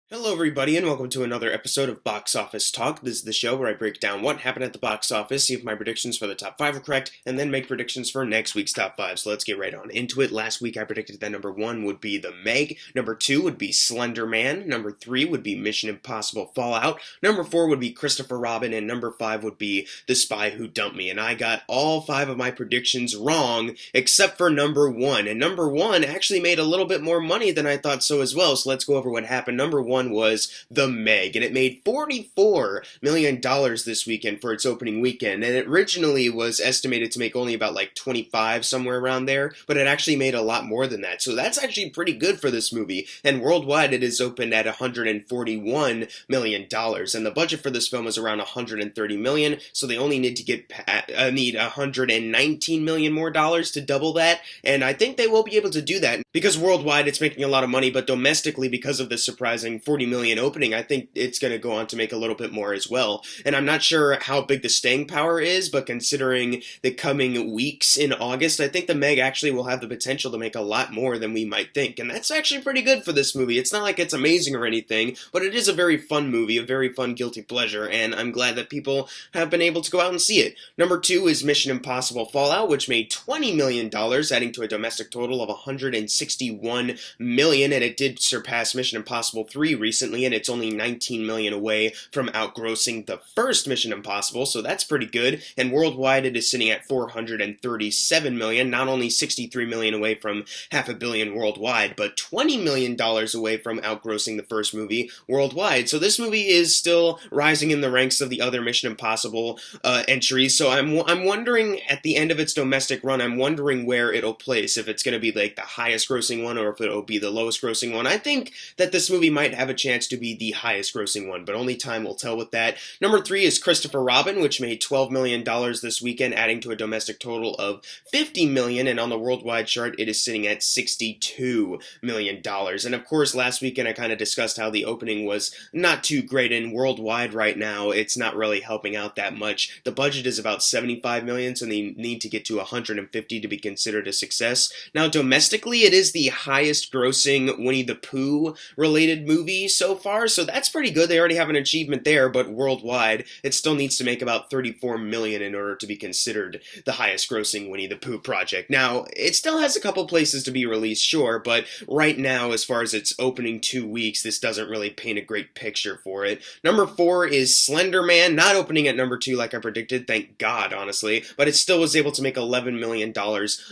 Hello, everybody, and welcome to another episode of Box Office Talk. This is the show where I break down what happened at the box office, see if my predictions for the top 5 are correct, and then make predictions for next week's top 5. So let's get right on into it. Last week I predicted that number 1 would be The Meg, number 2 would be Slenderman, number 3 would be Mission Impossible Fallout, number 4 would be Christopher Robin, and number 5 would be The Spy Who Dumped Me. And I got all 5 of my predictions wrong, except for number 1. And number 1 actually made a little bit more money than I thought so as well, so let's go over what happened. Number 1 was The Meg, and it made $44 million this weekend for its opening weekend, and it originally was estimated to make only about like 25, somewhere around there, but it actually made a lot more than that, so that's actually pretty good for this movie, and worldwide it is opened at $141 million, and the budget for this film is around $130 million, so they only need to need $119 million more dollars to double that, and I think they will be able to do that, because worldwide it's making a lot of money, but domestically, because of the surprising $40 million opening, I think it's going to go on to make a little bit more as well. And I'm not sure how big the staying power is, but considering the coming weeks in August, I think The Meg actually will have the potential to make a lot more than we might think. And that's actually pretty good for this movie. It's not like it's amazing or anything, but it is a very fun movie, a very fun guilty pleasure, and I'm glad that people have been able to go out and see it. Number 2 is Mission Impossible Fallout, which made $20 million, adding to a domestic total of $161 million, and it did surpass Mission Impossible 3 recently, and it's only $19 million away from outgrossing the first Mission Impossible, so that's pretty good, and worldwide it is sitting at $437 million, not only $63 million away from $500 million worldwide, but $20 million away from outgrossing the first movie worldwide, so this movie is still rising in the ranks of the other Mission Impossible entries, so I'm wondering, at the end of its domestic run, I'm wondering where it'll place, if it's going to be like the highest grossing one, or if it'll be the lowest grossing one. I think that this movie might have a chance to be the highest grossing one, but only time will tell with that. Number 3 is Christopher Robin, which made $12 million this weekend, adding to a domestic total of $50 million, and on the worldwide chart it is sitting at $62 million. And of course, last weekend I kind of discussed how the opening was not too great, and worldwide right now it's not really helping out that much. The budget is about $75 million, so they need to get to $150 to be considered a success. Now, domestically, it is the highest grossing Winnie the Pooh related movie so far, so that's pretty good. They already have an achievement there, but worldwide, it still needs to make about $34 million in order to be considered the highest grossing Winnie the Pooh project. Now, it still has a couple places to be released, sure, but right now, as far as its opening 2 weeks, this doesn't really paint a great picture for it. Number 4 is Slenderman, not opening at number 2 like I predicted, thank God, honestly, but it still was able to make $11 million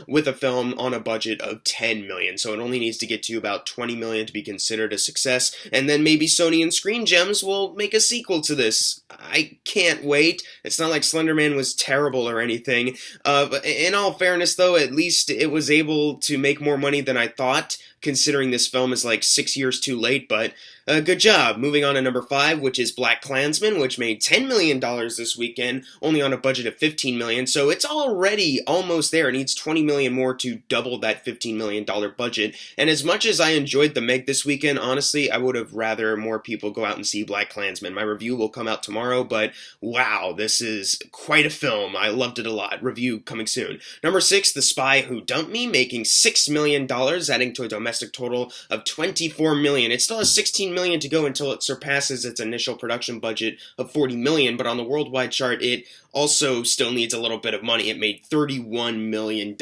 with a film on a budget of $10 million, so it only needs to get to about $20 million to be considered a success, and then maybe Sony and Screen Gems will make a sequel to this. I can't wait. It's not like Slenderman was terrible or anything, but in all fairness though, at least it was able to make more money than I thought, considering this film is like 6 years too late, but good job. Moving on to number 5, which is BlacKkKlansman, which made $10 million this weekend, only on a budget of $15 million, so it's already almost there. It needs $20 million more to double that $15 million budget, and as much as I enjoyed The Meg this weekend, honestly, I would have rather more people go out and see BlacKkKlansman. My review will come out tomorrow, but wow, this is quite a film. I loved it a lot. Review coming soon. Number 6, The Spy Who Dumped Me, making $6 million, adding to a domestic total of $24 million. It still has $16 million to go until it surpasses its initial production budget of $40 million, but on the worldwide chart, it also still needs a little bit of money. It made $31 million,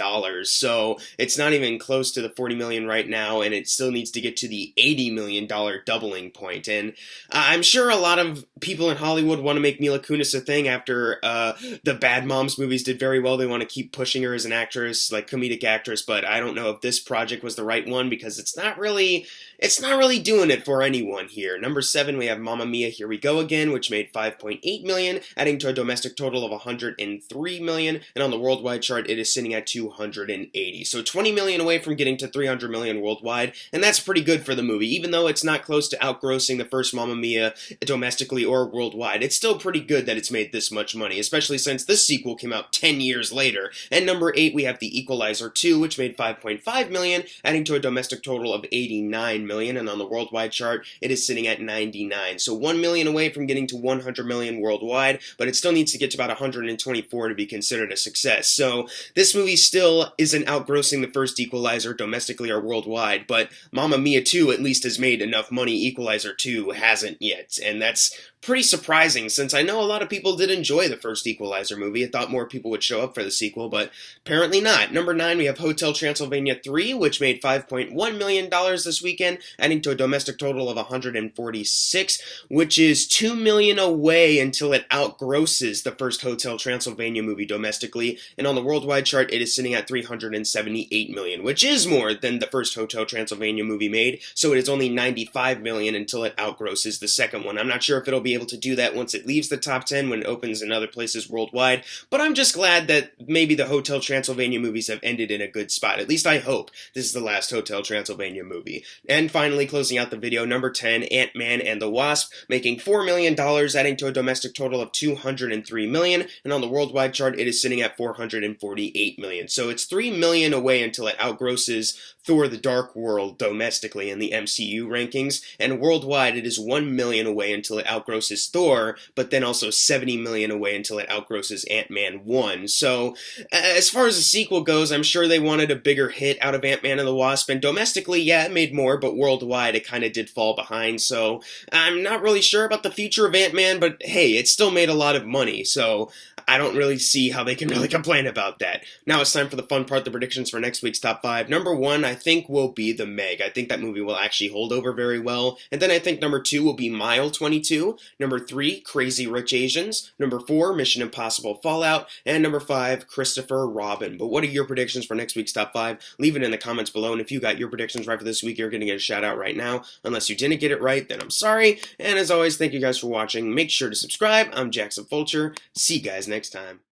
so it's not even close to the $40 million right now, and it still needs to get to the $80 million doubling point. And I'm sure a lot of people in Hollywood want to make Mila Kunis a thing after the Bad Moms movies did very well. They want to keep pushing her as an actress, like comedic actress, but I don't know if this project was the right one, because it's not really doing it for anyone here. Number 7, we have Mamma Mia, Here We Go Again, which made $5.8 million, adding to a domestic total of $103 million, and on the worldwide chart, it is sitting at $280. So $20 million away from getting to $300 million worldwide, and that's pretty good for the movie, even though it's not close to outgrossing the first Mamma Mia domestically or worldwide. it's still pretty good that it's made this much money, especially since this sequel came out 10 years later. And number 8, we have the Equalizer 2, which made $5.5 million, adding to a domestic total of $89 million, and on the worldwide chart, it is sitting at 99. So 1 million away from getting to 100 million worldwide, but it still needs to get to about 124 to be considered a success. So this movie still isn't outgrossing the first Equalizer domestically or worldwide, but Mamma Mia 2 at least has made enough money. Equalizer 2 hasn't yet, and that's pretty surprising since I know a lot of people did enjoy the first Equalizer movie. I thought more people would show up for the sequel, but apparently not. Number 9, we have Hotel Transylvania 3, which made $5.1 million this weekend, adding to a domestic total of 146, which is $2 million away until it outgrosses the first Hotel Transylvania movie domestically, and on the worldwide chart, it is sitting at $378 million, which is more than the first Hotel Transylvania movie made, so it is only $95 million until it outgrosses the second one. I'm not sure if it'll be able to do that once it leaves the top 10 when it opens in other places worldwide, but I'm just glad that maybe the Hotel Transylvania movies have ended in a good spot. At least I hope this is the last Hotel Transylvania movie. And finally, closing out the video, number 10, Ant-Man and the Wasp, making $4 million, adding to a domestic total of $203 million, and on the worldwide chart, it is sitting at $448 million. So it's $3 million away until it outgrosses Thor: The Dark World domestically in the MCU rankings, and worldwide it is $1 million away until it outgrosses Thor, but then also $70 million away until it outgrosses Ant-Man 1. So, as far as the sequel goes, I'm sure they wanted a bigger hit out of Ant-Man and the Wasp, and domestically, yeah, it made more, but worldwide it kind of did fall behind, so I'm not really sure about the future of Ant-Man, but hey, it still made a lot of money, so I don't really see how they can really complain about that. Now it's time for the fun part, the predictions for next week's top 5. Number 1, I think, will be The Meg. I think that movie will actually hold over very well. And then I think number 2 will be Mile 22. Number 3, Crazy Rich Asians. Number 4, Mission Impossible Fallout. And number 5, Christopher Robin. But what are your predictions for next week's top 5? Leave it in the comments below. And if you got your predictions right for this week, you're going to get a shout out right now. Unless you didn't get it right, then I'm sorry. And as always, thank you guys for watching. Make sure to subscribe. I'm Jackson Fulcher. See you guys next time.